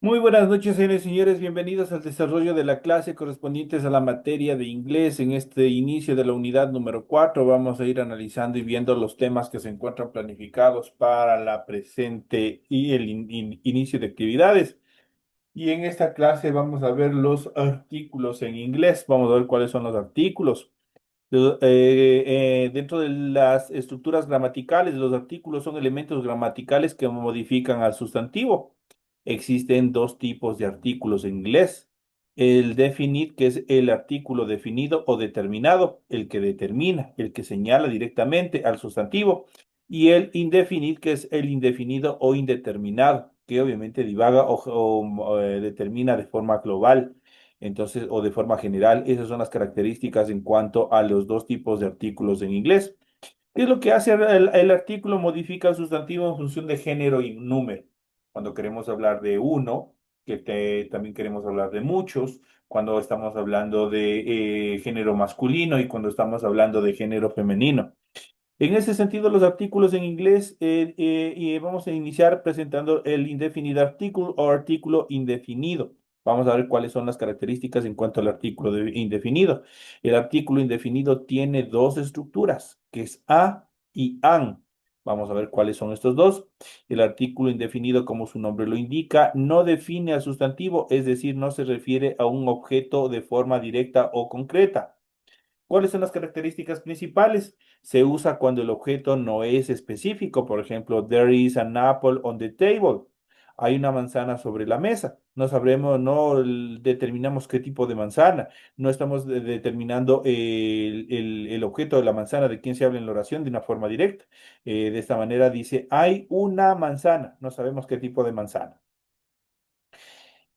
Muy buenas noches, señores y señores. Bienvenidos al desarrollo de la clase correspondientes a la materia de inglés. En este inicio de la unidad número 4 vamos a ir analizando y viendo los temas que se encuentran planificados para la presente y el inicio de actividades. Y en esta clase vamos a ver los artículos en inglés. Vamos a ver cuáles son los artículos. Dentro de las estructuras gramaticales, los artículos son elementos gramaticales que modifican al sustantivo. Existen dos tipos de artículos en inglés. El definite, que es el artículo definido o determinado, el que determina, el que señala directamente al sustantivo. Y el indefinite, que es el indefinido o indeterminado, que obviamente divaga o determina de forma global. Entonces, o de forma general, esas son las características en cuanto a los dos tipos de artículos en inglés. ¿Qué es lo que hace el artículo? Modifica el sustantivo en función de género y número. Cuando queremos hablar de uno, también queremos hablar de muchos, cuando estamos hablando de género masculino y cuando estamos hablando de género femenino. En ese sentido, los artículos en inglés, y vamos a iniciar presentando el indefinido artículo o artículo indefinido. Vamos a ver cuáles son las características en cuanto al artículo indefinido. El artículo indefinido tiene dos estructuras, que es a y an. Vamos a ver cuáles son estos dos. El artículo indefinido, como su nombre lo indica, no define al sustantivo, es decir, no se refiere a un objeto de forma directa o concreta. ¿Cuáles son las características principales? Se usa cuando el objeto no es específico. Por ejemplo, there is an apple on the table. Hay una manzana sobre la mesa. No sabremos, no determinamos qué tipo de manzana. No estamos determinando el objeto de la manzana de quién se habla en la oración de una forma directa. De esta manera dice, hay una manzana. No sabemos qué tipo de manzana.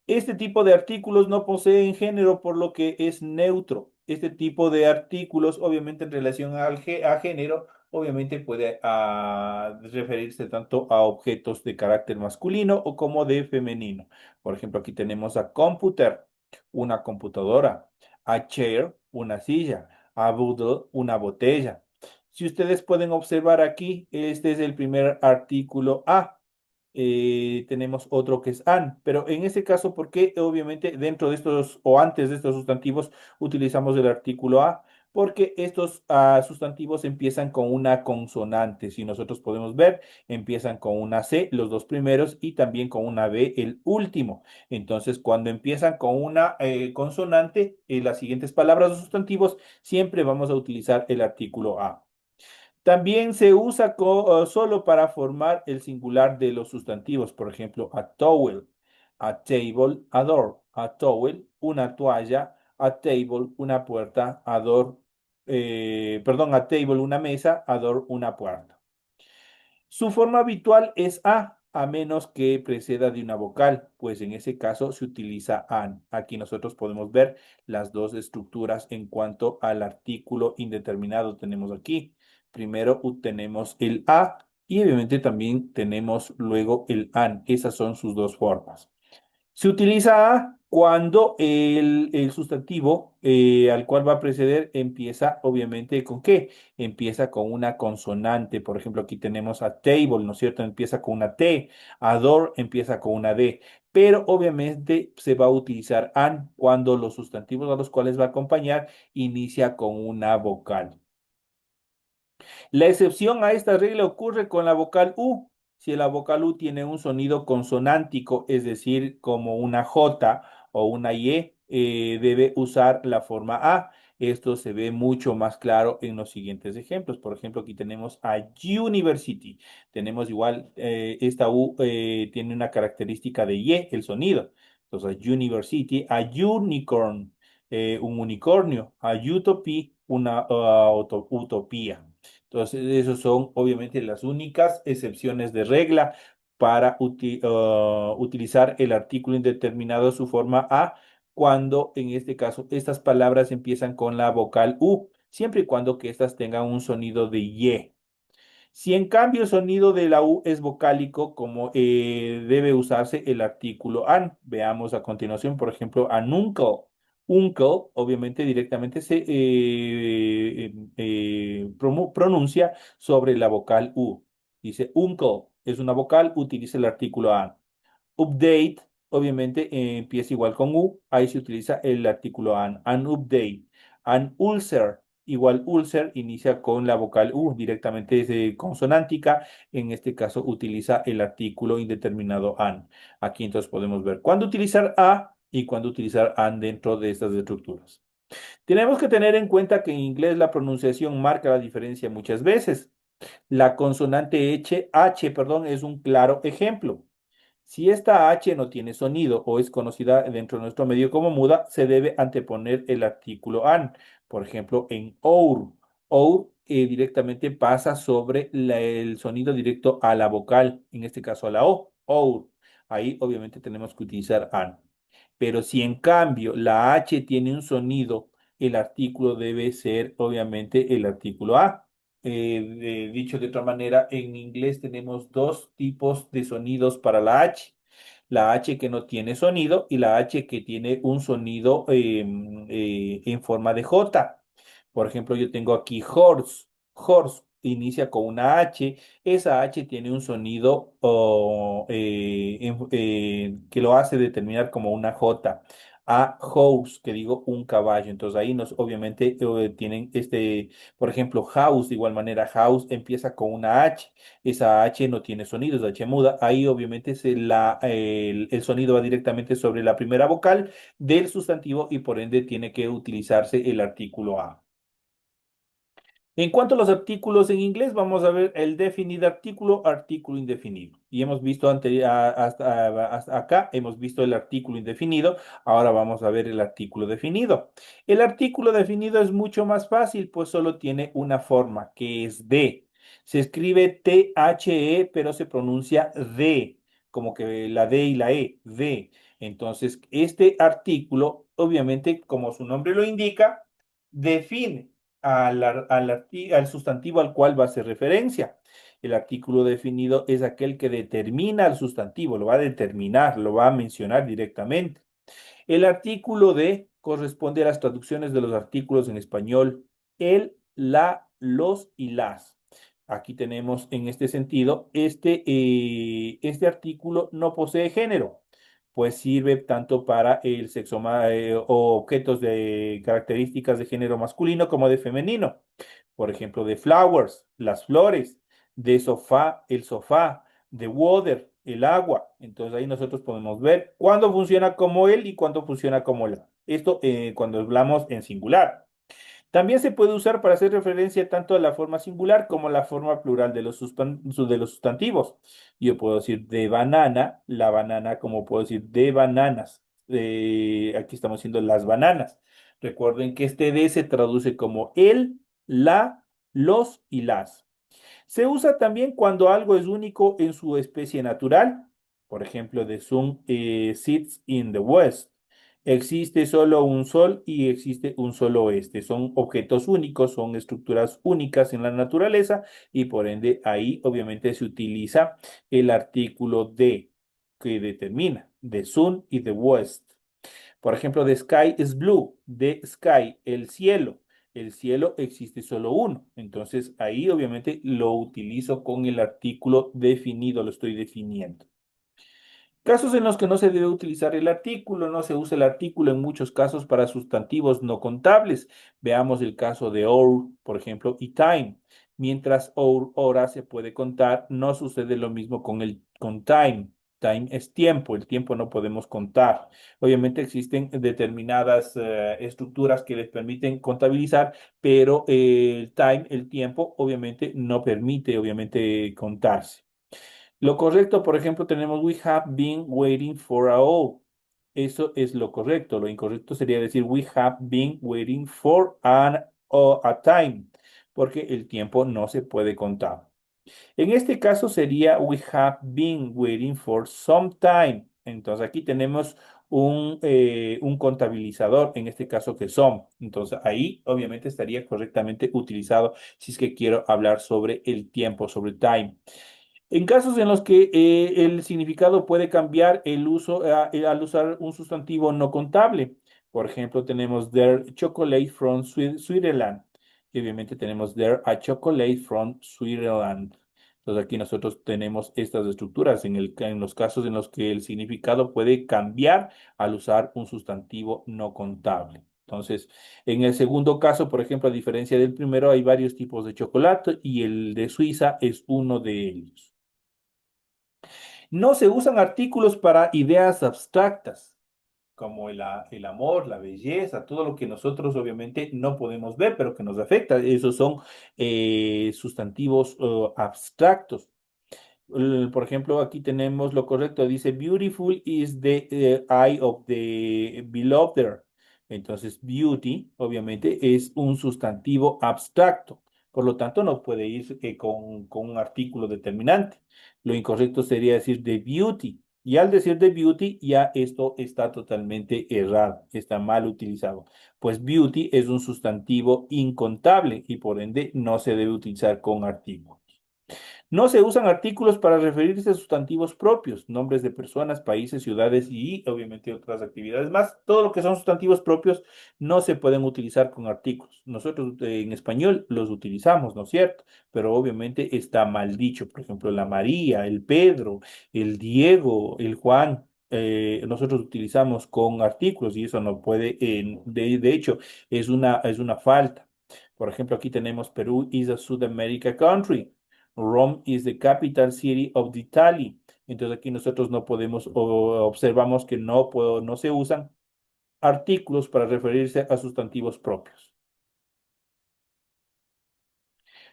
Este tipo de artículos no poseen género, por lo que es neutro. Este tipo de artículos, obviamente en relación a género, obviamente puede referirse tanto a objetos de carácter masculino o como de femenino. Por ejemplo, aquí tenemos a computer, una computadora, a chair, una silla, a bottle, una botella. Si ustedes pueden observar aquí, este es el primer artículo A. Tenemos otro que es an, pero en este caso, ¿por qué? Obviamente dentro de estos o antes de estos sustantivos utilizamos el artículo a, porque estos sustantivos empiezan con una consonante. Si nosotros podemos ver, empiezan con una C, los dos primeros, y también con una B, el último. Entonces, cuando empiezan con una consonante, las siguientes palabras o sustantivos, siempre vamos a utilizar el artículo a. También se usa solo para formar el singular de los sustantivos, por ejemplo, a towel, a table, a door, a towel, una toalla, a table, una puerta, a door, perdón, a table, una mesa, a door, una puerta. Su forma habitual es a menos que preceda de una vocal, pues en ese caso se utiliza an. Aquí nosotros podemos ver las dos estructuras en cuanto al artículo indeterminado tenemos aquí. Primero tenemos el a y obviamente también tenemos luego el an. Esas son sus dos formas. Se utiliza a cuando el sustantivo al cual va a preceder empieza obviamente con qué? Empieza con una consonante. Por ejemplo, aquí tenemos a table, ¿no es cierto? Empieza con una T. A door empieza con una D. Pero obviamente se va a utilizar an cuando los sustantivos a los cuales va a acompañar inicia con una vocal. La excepción a esta regla ocurre con la vocal U. Si la vocal U tiene un sonido consonántico, es decir, como una J o una Y, debe usar la forma A. Esto se ve mucho más claro en los siguientes ejemplos. Por ejemplo, aquí tenemos a university. Tenemos igual, esta U tiene una característica de Y, el sonido. Entonces, a university, a unicorn, un unicornio, a utopía, una utopía. Entonces, esos son obviamente las únicas excepciones de regla para utilizar el artículo indeterminado su forma a, cuando en este caso estas palabras empiezan con la vocal u, siempre y cuando que éstas tengan un sonido de y. Si en cambio el sonido de la U es vocálico, como debe usarse el artículo an. Veamos a continuación, por ejemplo, anuncle. Uncle, obviamente, directamente se pronuncia sobre la vocal U. Dice uncle, es una vocal, utiliza el artículo an. Update obviamente empieza igual con U, ahí se utiliza el artículo an update. An ulcer, igual ulcer, inicia con la vocal U, directamente es consonántica, en este caso utiliza el artículo indeterminado an. Aquí entonces podemos ver cuándo utilizar a y cuándo utilizar an dentro de estas estructuras. Tenemos que tener en cuenta que en inglés la pronunciación marca la diferencia muchas veces. La consonante H, es un claro ejemplo. Si esta H no tiene sonido o es conocida dentro de nuestro medio como muda, se debe anteponer el artículo an. Por ejemplo, en our. Our directamente pasa sobre el sonido directo a la vocal, en este caso a la O. Our. Ahí obviamente tenemos que utilizar an. Pero si en cambio la H tiene un sonido, el artículo debe ser obviamente el artículo A. Dicho de otra manera, en inglés tenemos dos tipos de sonidos para la H. La H que no tiene sonido y la H que tiene un sonido en forma de J. Por ejemplo, yo tengo aquí horse. Horse inicia con una H. Esa H tiene un sonido que lo hace determinar como una J. A house, que digo un caballo. Entonces ahí nos obviamente tienen por ejemplo, house, de igual manera, house empieza con una H. Esa H no tiene sonido, es H muda. Ahí obviamente el sonido va directamente sobre la primera vocal del sustantivo y por ende tiene que utilizarse el artículo A. En cuanto a los artículos en inglés, vamos a ver el definido artículo, artículo indefinido. Y hemos visto hasta acá, hemos visto el artículo indefinido, ahora vamos a ver el artículo definido. El artículo definido es mucho más fácil, pues solo tiene una forma, que es de. Se escribe THE, pero se pronuncia de, como que la D y la E, de. Entonces, este artículo, obviamente, como su nombre lo indica, define al sustantivo al cual va a hacer referencia. El artículo definido es aquel que determina al sustantivo, lo va a determinar, lo va a mencionar directamente. El artículo de corresponde a las traducciones de los artículos en español, el, la, los y las. Aquí tenemos en este sentido, este artículo no posee género, pues sirve tanto para el sexo o objetos de características de género masculino como de femenino. Por ejemplo, de flowers, las flores, de sofá, el sofá, de water, el agua. Entonces ahí nosotros podemos ver cuándo funciona como él y cuándo funciona como la. Esto cuando hablamos en singular. También se puede usar para hacer referencia tanto a la forma singular como a la forma plural de los sustantivos. Yo puedo decir de banana, la banana, como puedo decir de bananas. Aquí estamos haciendo las bananas. Recuerden que este de se traduce como el, la, los y las. Se usa también cuando algo es único en su especie natural. Por ejemplo, the sun sits in the west. Existe solo un sol y existe un solo oeste. Son objetos únicos, son estructuras únicas en la naturaleza y por ende ahí obviamente se utiliza el artículo de que determina the sun y the west. Por ejemplo, the sky is blue, the sky, el cielo. El cielo existe solo uno. Entonces ahí obviamente lo utilizo con el artículo definido, lo estoy definiendo. Casos en los que no se debe utilizar el artículo, no se usa el artículo en muchos casos para sustantivos no contables. Veamos el caso de our, por ejemplo, y time. Mientras our, hora se puede contar, no sucede lo mismo con time. Time es tiempo, el tiempo no podemos contar. Obviamente existen determinadas estructuras que les permiten contabilizar, pero el time, el tiempo, obviamente no permite, obviamente, contarse. Lo correcto, por ejemplo, tenemos we have been waiting for a while. Eso es lo correcto. Lo incorrecto sería decir we have been waiting for a time, porque el tiempo no se puede contar. En este caso sería we have been waiting for some time. Entonces aquí tenemos un contabilizador, en este caso que some. Entonces ahí obviamente estaría correctamente utilizado si es que quiero hablar sobre el tiempo, sobre time. En casos en los que el significado puede cambiar el uso al usar un sustantivo no contable. Por ejemplo, tenemos their chocolate from Switzerland. Y obviamente tenemos there a chocolate from Switzerland. Entonces aquí nosotros tenemos estas estructuras en los casos en los que el significado puede cambiar al usar un sustantivo no contable. Entonces, en el segundo caso, por ejemplo, a diferencia del primero, hay varios tipos de chocolate y el de Suiza es uno de ellos. No se usan artículos para ideas abstractas, como el amor, la belleza, todo lo que nosotros obviamente no podemos ver, pero que nos afecta. Esos son sustantivos abstractos. Por ejemplo, aquí tenemos lo correcto, dice, beautiful is the eye of the beloved. Entonces, beauty, obviamente, es un sustantivo abstracto. Por lo tanto, no puede ir con un artículo determinante. Lo incorrecto sería decir the beauty. Y al decir the beauty, ya esto está totalmente errado, está mal utilizado. Pues beauty es un sustantivo incontable y por ende no se debe utilizar con artículo. No se usan artículos para referirse a sustantivos propios, nombres de personas, países, ciudades y obviamente otras actividades más. Todo lo que son sustantivos propios no se pueden utilizar con artículos. Nosotros en español los utilizamos, ¿no es cierto? Pero obviamente está mal dicho. Por ejemplo, la María, el Pedro, el Diego, el Juan. Nosotros utilizamos con artículos y eso no puede, de hecho, es una falta. Por ejemplo, aquí tenemos Perú is a South America country. Rome is the capital city of the Italy. Entonces aquí nosotros no podemos, observamos que no se usan artículos para referirse a sustantivos propios.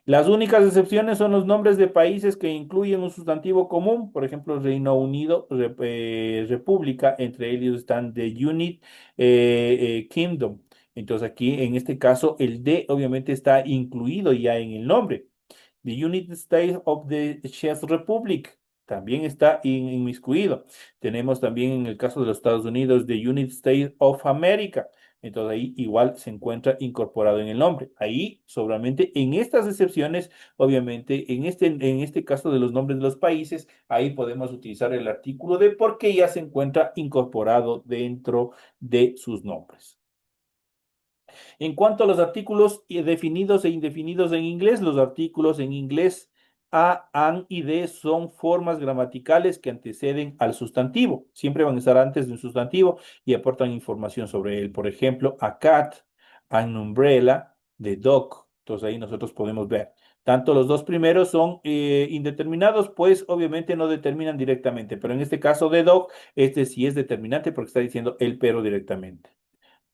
Las únicas excepciones son los nombres de países que incluyen un sustantivo común, por ejemplo, Reino Unido, República, entre ellos están the United Kingdom. Entonces aquí, en este caso, el de obviamente está incluido ya en el nombre. The United States of the Czech Republic también está inmiscuido. Tenemos también en el caso de los Estados Unidos, the United States of America. Entonces ahí igual se encuentra incorporado en el nombre. Ahí solamente en estas excepciones, obviamente en este caso de los nombres de los países, ahí podemos utilizar el artículo de porque ya se encuentra incorporado dentro de sus nombres. En cuanto a los artículos definidos e indefinidos en inglés, los artículos en inglés a, an y de son formas gramaticales que anteceden al sustantivo. Siempre van a estar antes de un sustantivo y aportan información sobre él. Por ejemplo, a cat, an umbrella, the dog. Entonces ahí nosotros podemos ver. Tanto los dos primeros son indeterminados, pues obviamente no determinan directamente, pero en este caso de dog, este sí es determinante porque está diciendo el pero directamente.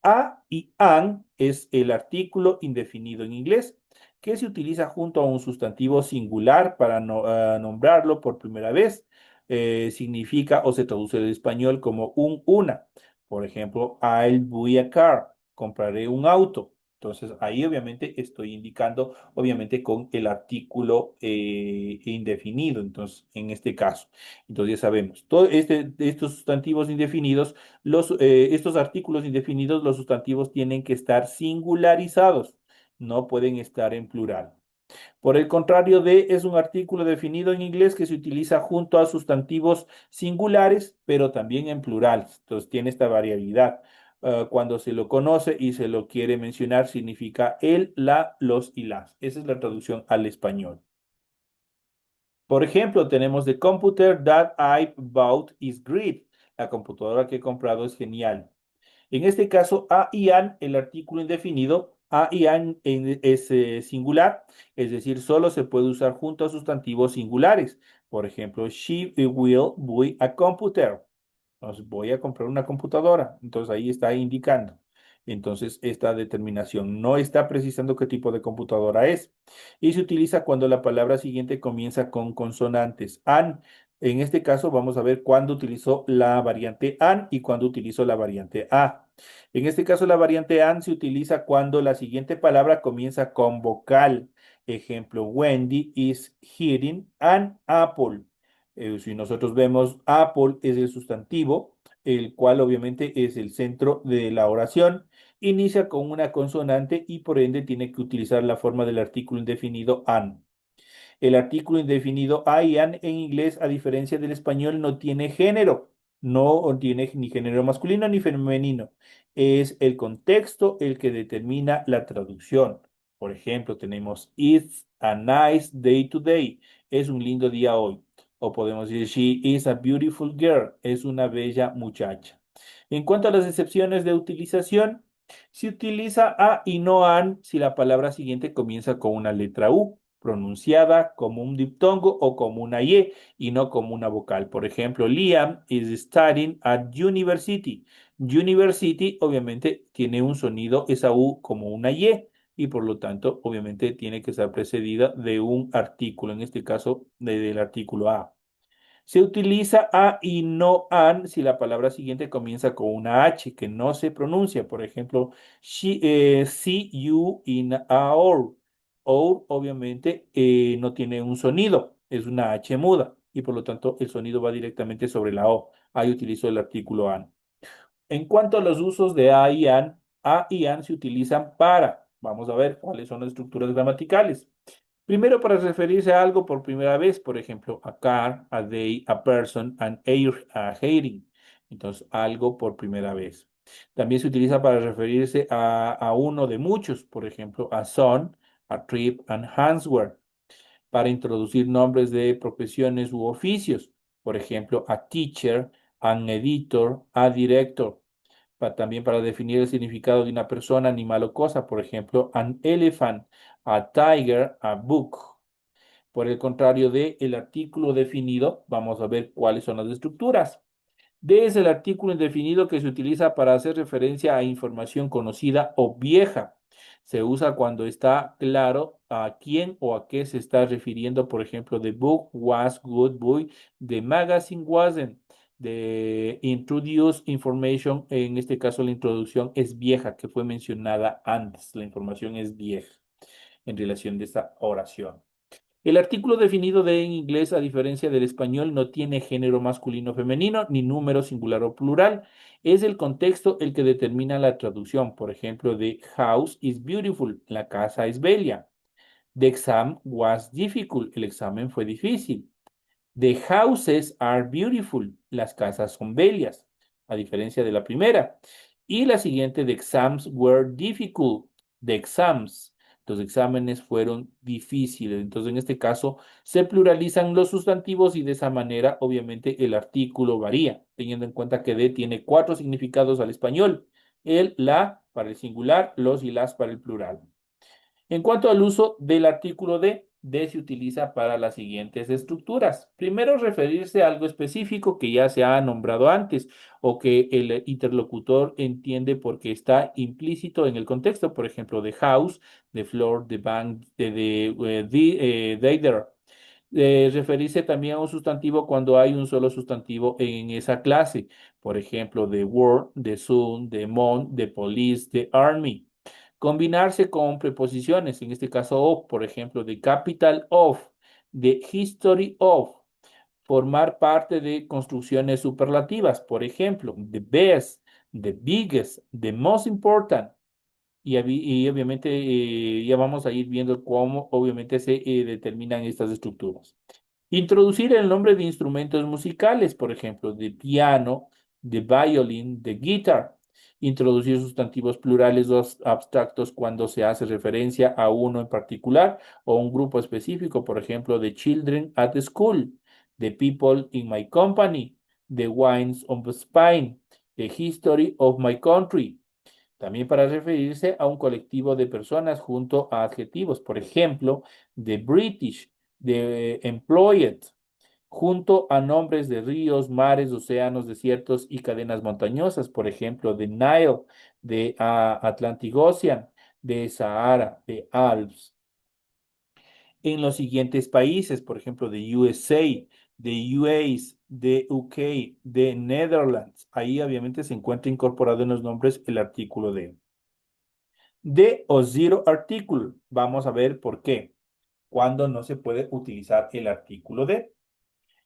A y an es el artículo indefinido en inglés que se utiliza junto a un sustantivo singular para nombrarlo por primera vez. Significa o se traduce del español como un una. Por ejemplo, I'll buy a car. Compraré un auto. Entonces, ahí obviamente estoy indicando, obviamente, con el artículo indefinido. Entonces, en este caso. Entonces, ya sabemos, estos sustantivos indefinidos estos artículos indefinidos, los sustantivos tienen que estar singularizados, no pueden estar en plural. Por el contrario, de es un artículo definido en inglés que se utiliza junto a sustantivos singulares, pero también en plural. Entonces tiene esta variabilidad. Cuando se lo conoce y se lo quiere mencionar, significa el, la, los y las. Esa es la traducción al español. Por ejemplo, tenemos the computer that I bought is great. La computadora que he comprado es genial. En este caso, a y an, el artículo indefinido, a y an es singular, es decir, solo se puede usar junto a sustantivos singulares. Por ejemplo, she will buy a computer. Entonces, voy a comprar una computadora. Entonces, ahí está indicando. Entonces, esta determinación no está precisando qué tipo de computadora es. Y se utiliza cuando la palabra siguiente comienza con consonantes. An, en este caso, vamos a ver cuándo utilizó la variante an y cuándo utilizó la variante a. En este caso, la variante an se utiliza cuando la siguiente palabra comienza con vocal. Ejemplo, Wendy is eating an apple. Si nosotros vemos, Apple es el sustantivo, el cual obviamente es el centro de la oración. Inicia con una consonante y por ende tiene que utilizar la forma del artículo indefinido an. El artículo indefinido I am en inglés, a diferencia del español, no tiene género. No tiene ni género masculino ni femenino. Es el contexto el que determina la traducción. Por ejemplo, tenemos It's a nice day today. es un lindo día hoy. O podemos decir, she is a beautiful girl, es una bella muchacha. En cuanto a las excepciones de utilización, se utiliza a y no an si la palabra siguiente comienza con una letra U, pronunciada como un diptongo o como una y no como una vocal. Por ejemplo, Liam is studying at university. University obviamente tiene un sonido, esa U como una y por lo tanto obviamente tiene que estar precedida de un artículo, en este caso del artículo a. Se utiliza a y no an si la palabra siguiente comienza con una H que no se pronuncia. Por ejemplo, see you in a or. Or obviamente no tiene un sonido, es una H muda y por lo tanto el sonido va directamente sobre la O. Ahí utilizo el artículo an. En cuanto a los usos de a y an se utilizan para, vamos a ver cuáles son las estructuras gramaticales. Primero, para referirse a algo por primera vez, por ejemplo, a car, a day, a person, an air, a hearing. Entonces, algo por primera vez. También se utiliza para referirse a uno de muchos, por ejemplo, a son, a trip, and answer. Para introducir nombres de profesiones u oficios, por ejemplo, a teacher, an editor, a director. También para definir el significado de una persona, animal o cosa, por ejemplo, an elephant, a tiger, a book. Por el contrario de el artículo definido, vamos a ver cuáles son las estructuras. D es el artículo indefinido que se utiliza para hacer referencia a información conocida o vieja. Se usa cuando está claro a quién o a qué se está refiriendo. Por ejemplo, the book was good boy, the magazine wasn't. The introduce information, en este caso la introducción es vieja, que fue mencionada antes. La información es vieja en relación de esta oración. El artículo definido de en inglés, a diferencia del español, no tiene género masculino o femenino, ni número singular o plural. Es el contexto el que determina la traducción. Por ejemplo, the house is beautiful, la casa es bella. The exam was difficult, el examen fue difícil. The houses are beautiful. Las casas son bellas, a diferencia de la primera. Y la siguiente, the exams were difficult. The exams, los exámenes fueron difíciles. Entonces, en este caso, se pluralizan los sustantivos y de esa manera, obviamente, el artículo varía, teniendo en cuenta que de tiene cuatro significados al español. El, la para el singular, los y las para el plural. En cuanto al uso del artículo de se utiliza para las siguientes estructuras. Primero, referirse a algo específico que ya se ha nombrado antes o que el interlocutor entiende porque está implícito en el contexto. Por ejemplo, the house, the floor, the bank, the there. Referirse también a un sustantivo cuando hay un solo sustantivo en esa clase. Por ejemplo, the world, the sun, the moon, the police, the army. Combinarse con preposiciones, en este caso of, por ejemplo, the capital of, the history of. Formar parte de construcciones superlativas, por ejemplo, the best, the biggest, the most important. Y obviamente ya vamos a ir viendo cómo obviamente se determinan estas estructuras. Introducir el nombre de instrumentos musicales, por ejemplo, de piano, de violin, de guitar. Introducir sustantivos plurales o abstractos cuando se hace referencia a uno en particular o un grupo específico, por ejemplo, the children at the school, the people in my company, the wines of Spain, the history of my country. También para referirse a un colectivo de personas junto a adjetivos, por ejemplo, the British, the employed, junto a nombres de ríos, mares, océanos, desiertos y cadenas montañosas, por ejemplo, de Nile, de Atlantic Ocean, de Sahara, de Alps. En los siguientes países, por ejemplo, de USA, de UAs, de UK, de Netherlands. Ahí obviamente se encuentra incorporado en los nombres el artículo de o zero artículo. Vamos a ver por qué. Cuando no se puede utilizar el artículo de.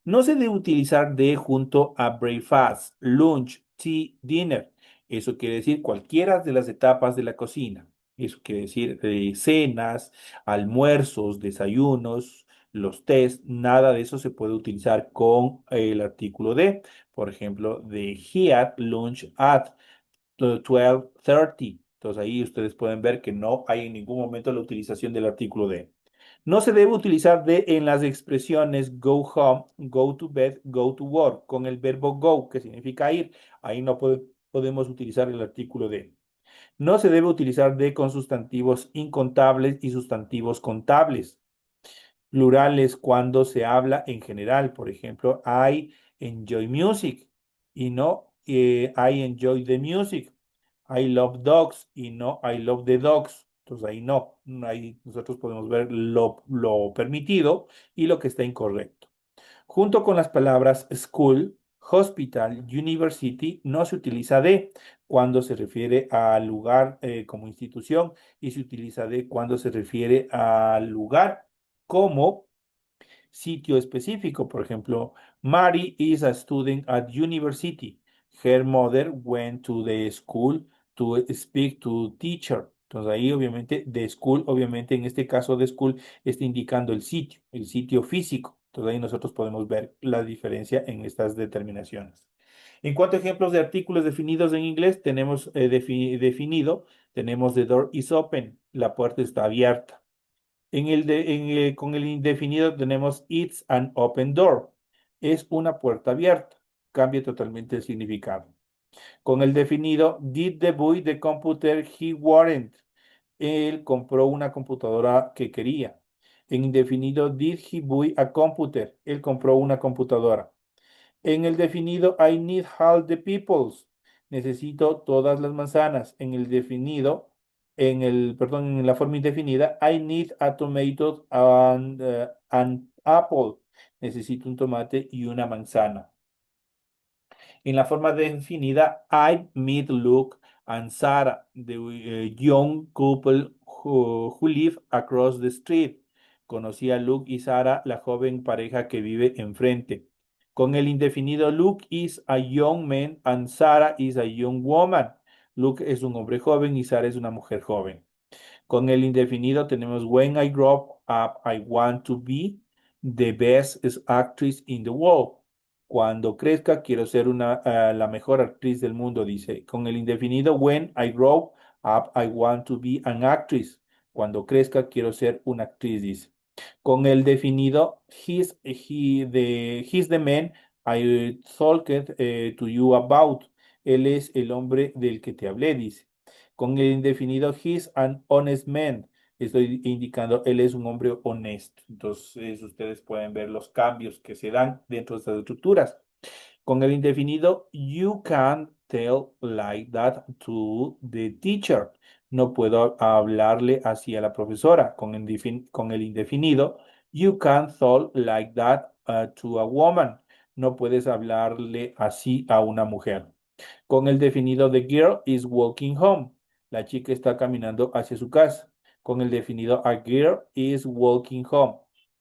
No se debe utilizar de junto a breakfast, lunch, tea, dinner. Eso quiere decir cualquiera de las etapas de la cocina. Eso quiere decir cenas, almuerzos, desayunos, los tés. Nada de eso se puede utilizar con el artículo de. Por ejemplo, de he had lunch at 12:30. Entonces ahí ustedes pueden ver que no hay en ningún momento la utilización del artículo de. No se debe utilizar de en las expresiones go home, go to bed, go to work, con el verbo go, que significa ir. Ahí no podemos utilizar el artículo de. No se debe utilizar de con sustantivos incontables y sustantivos contables. Plurales cuando se habla en general. Por ejemplo, I enjoy music y no I enjoy the music. I love dogs y no I love the dogs. Entonces ahí no, ahí nosotros podemos ver lo permitido y lo que está incorrecto. Junto con las palabras school, hospital, university, no se utiliza de cuando se refiere al lugar como institución y se utiliza de cuando se refiere al lugar como sitio específico. Por ejemplo, Mary is a student at university. Her mother went to the school to speak to teacher. Entonces ahí obviamente de school, obviamente en este caso de school está indicando el sitio físico. Entonces ahí nosotros podemos ver la diferencia en estas determinaciones. En cuanto a ejemplos de artículos definidos en inglés, tenemos definido, tenemos the door is open, la puerta está abierta. Con el indefinido tenemos it's an open door. Es una puerta abierta. Cambia totalmente el significado. Con el definido, did the boy the computer he warrant. Él compró una computadora que quería. En indefinido, did he buy a computer. Él compró una computadora. En el definido, I need all the peoples. Necesito todas las manzanas. En el definido, perdón, en la forma indefinida, I need a tomato and an apple. Necesito un tomate y una manzana. En la forma definida, I meet Luke and Sarah, the young couple who live across the street. Conocí a Luke y Sarah, la joven pareja que vive enfrente. Con el indefinido, Luke is a young man and Sarah is a young woman. Luke es un hombre joven y Sarah es una mujer joven. Con el indefinido tenemos When I grow up, I want to be the best actress in the world. Cuando crezca, quiero ser la mejor actriz del mundo, dice. Con el indefinido When I grow up, I want to be an actress. Cuando crezca, quiero ser una actriz, dice. Con el definido he's the man I talked to you about. Él es el hombre del que te hablé, dice. Con el indefinido, he's an honest man. Estoy indicando, él es un hombre honesto. Entonces, ustedes pueden ver los cambios que se dan dentro de estas estructuras. Con el indefinido, you can tell like that to the teacher. No puedo hablarle así a la profesora. Con el indefinido, you can talk like that to a woman. No puedes hablarle así a una mujer. Con el definido the girl is walking home. La chica está caminando hacia su casa. Con el definido a girl is walking home.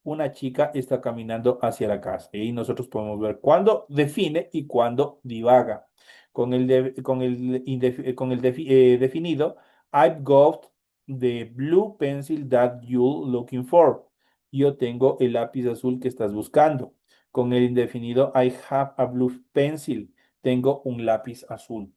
Una chica está caminando hacia la casa. Y nosotros podemos ver cuándo define y cuándo divaga. Con el definido, I've got the blue pencil that you're looking for. Yo tengo el lápiz azul que estás buscando. Con el indefinido, I have a blue pencil. Tengo un lápiz azul.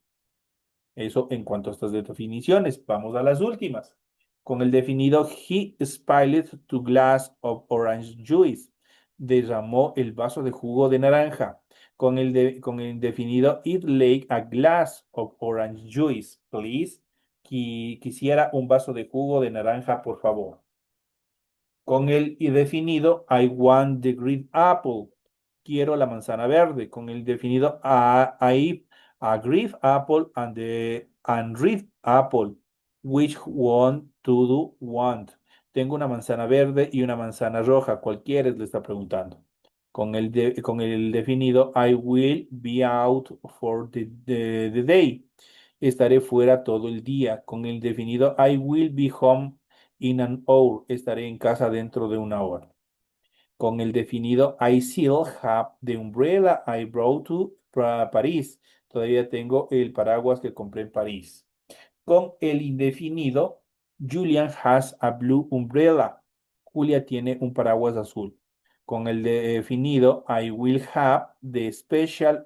Eso en cuanto a estas definiciones. Vamos a las últimas. Con el definido, he spilled two glass of orange juice. Derramó el vaso de jugo de naranja. Con el indefinido, it like a glass of orange juice, please. Quisiera un vaso de jugo de naranja, por favor. Con el indefinido, I want the green apple. Quiero la manzana verde. Con el definido, I a green apple and red apple. Which one to do want? Tengo una manzana verde y una manzana roja. ¿Cuál quieres? Le está preguntando. Con el definido, I will be out for the day. Estaré fuera todo el día. Con el definido, I will be home in an hour. Estaré en casa dentro de una hora. Con el definido, I still have the umbrella I brought to París. Todavía tengo el paraguas que compré en París. Con el indefinido, Julian has a blue umbrella. Julia tiene un paraguas azul. Con el definido, I will have the special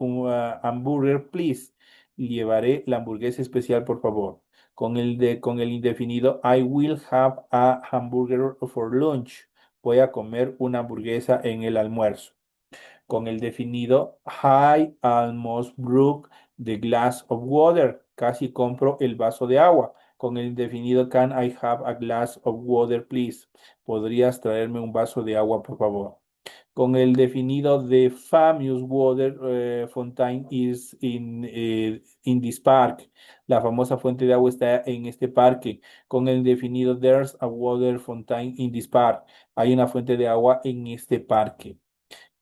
hamburger, please. Llevaré la hamburguesa especial, por favor. Con el indefinido, I will have a hamburger for lunch. Voy a comer una hamburguesa en el almuerzo. Con el definido I almost broke the glass of water. Casi compro el vaso de agua. Con el indefinido Can I have a glass of water, please? ¿Podrías traerme un vaso de agua, por favor? Con el definido The famous water fountain is in this park. La famosa fuente de agua está en este parque. Con el definido There's a water fountain in this park. Hay una fuente de agua en este parque.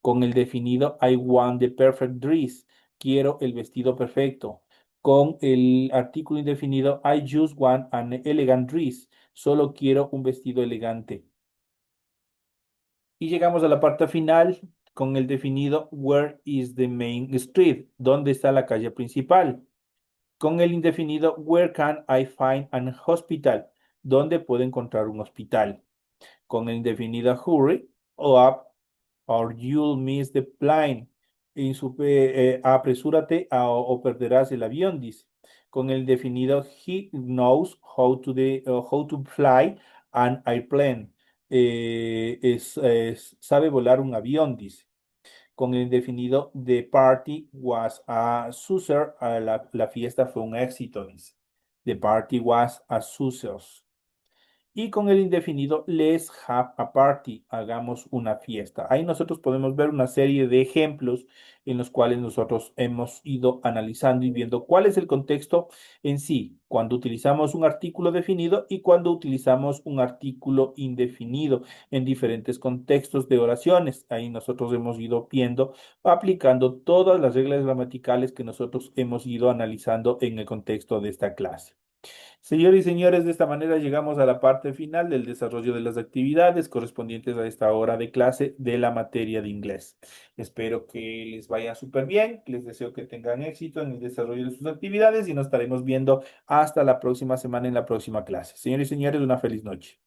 Con el definido I want the perfect dress. Quiero el vestido perfecto. Con el artículo indefinido I just want an elegant dress. Solo quiero un vestido elegante. Y llegamos a la parte final con el definido Where is the main street? ¿Dónde está la calle principal? Con el indefinido Where can I find an hospital? ¿Dónde puedo encontrar un hospital? Con el indefinido Hurry up or you'll miss the plane. Apresúrate o perderás el avión, dice. Con el definido he knows how to fly an airplane. Sabe volar un avión, dice. Con el indefinido the party was a success. La fiesta fue un éxito, dice. The party was a success. Y con el indefinido, let's have a party, hagamos una fiesta. Ahí nosotros podemos ver una serie de ejemplos en los cuales nosotros hemos ido analizando y viendo cuál es el contexto en sí, cuando utilizamos un artículo definido y cuando utilizamos un artículo indefinido en diferentes contextos de oraciones. Ahí nosotros hemos ido viendo, aplicando todas las reglas gramaticales que nosotros hemos ido analizando en el contexto de esta clase. Señores y señores, de esta manera llegamos a la parte final del desarrollo de las actividades correspondientes a esta hora de clase de la materia de inglés. Espero que les vaya súper bien, les deseo que tengan éxito en el desarrollo de sus actividades y nos estaremos viendo hasta la próxima semana en la próxima clase. Señores y señores, una feliz noche.